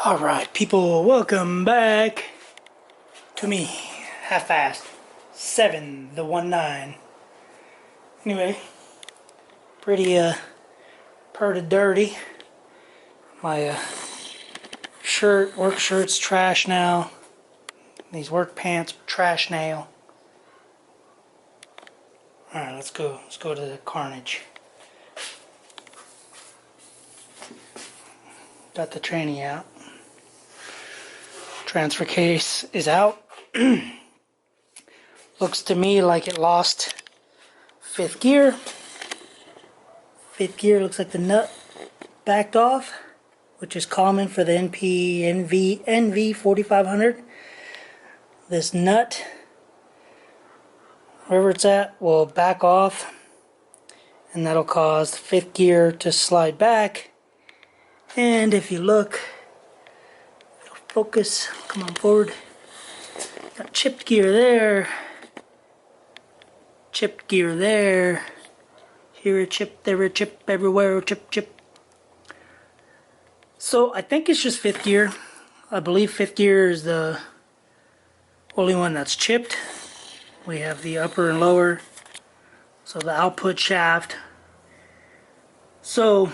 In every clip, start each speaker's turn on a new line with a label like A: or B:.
A: Alright, people, welcome back to me, half-assed, 7 the 19. Anyway, pretty, dirty. My, work shirt's trash now. These work pants are trash now. Alright, let's go to the carnage. Got the tranny out. Transfer case is out. Looks to me like it lost fifth gear. Fifth gear looks like the nut backed off, which is common for the NV4500. This nut, wherever it's at, will back off, and that'll cause the fifth gear to slide back. And if you look, focus, come on forward. Got chipped gear there. Chipped gear there. Here a chip, there a chip, everywhere a chip. So I think it's just fifth gear. I believe fifth gear is the only one that's chipped. We have the upper and lower. So the output shaft. So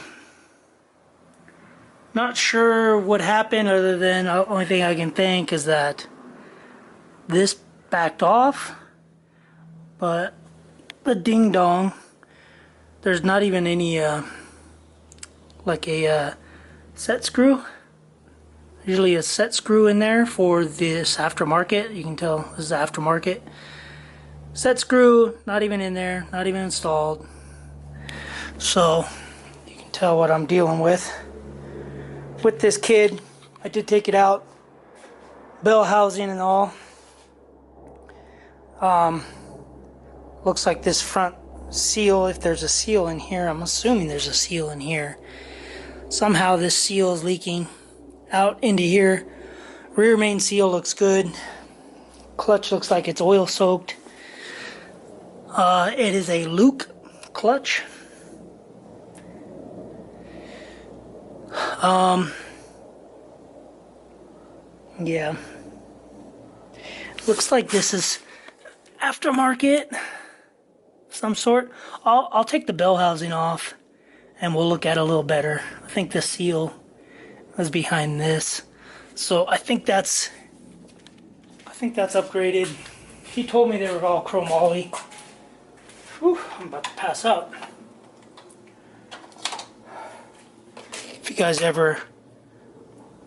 A: not sure what happened, other than the only thing I can think is that this backed off, but the ding dong, there's not even any like a set screw. Usually a set screw in there for this aftermarket. You can tell this is aftermarket. Set screw, not even in there, not even installed. So you can tell what I'm dealing with. With this kid, I did take it out, bell housing and all. Looks like this front seal, if there's a seal in here, I'm assuming there's a seal in here. Somehow this seal is leaking out into here. Rear main seal looks good. Clutch looks like it's oil soaked. It is a Luke clutch. Yeah, looks like this is aftermarket some sort. I'll take the bell housing off and we'll look at it a little better. I think the seal is behind this, so I think that's upgraded. He told me they were all chromoly. Whew, I'm about to pass out. If you guys ever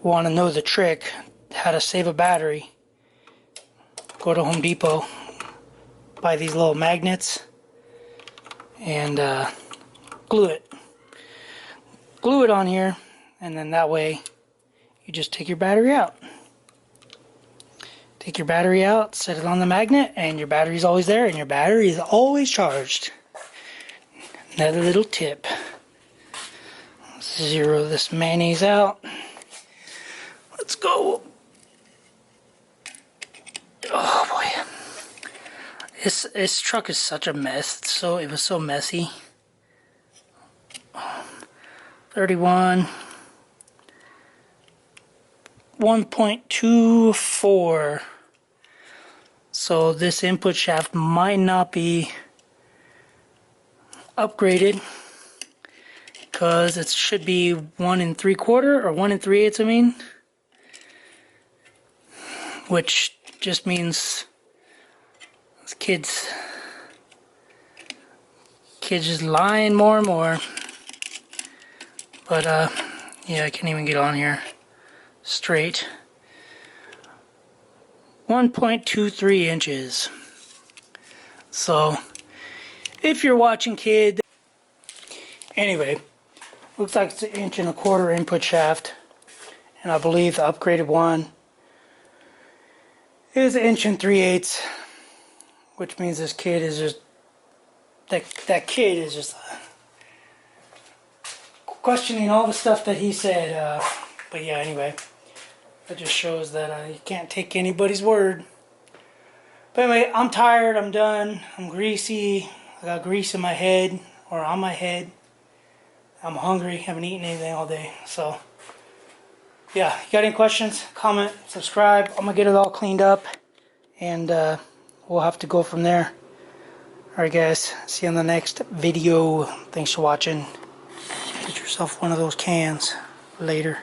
A: want to know the trick how to save a battery, go to Home Depot, buy these little magnets, and glue it on here, and then that way you just take your battery out. Take your battery out, set it on the magnet, and your battery's always there, and your battery is always charged. Another little tip. Zero this mayonnaise out. Let's go. Oh boy, this truck is such a mess. It was so messy. 31, 1.24. So this input shaft might not be upgraded, because it should be 1 3/4 or 1 3/8. I mean, which just means this kid's just lying more and more. But yeah, I can't even get on here straight. 1.23 inches. So if you're watching, kid, anyway, looks like it's 1 1/4 inch input shaft, and I believe the upgraded one is 1 3/8, which means this kid is just that kid is just questioning all the stuff that he said. But yeah, anyway, that just shows that you can't take anybody's word. But anyway, I'm tired, I'm done, I'm greasy, I got grease in my head, or on my head. I'm hungry, haven't eaten anything all day, so yeah, you got any questions, comment, subscribe. I'm gonna get it all cleaned up, and we'll have to go from there. Alright guys, see you on the next video. Thanks for watching. Get yourself one of those cans later.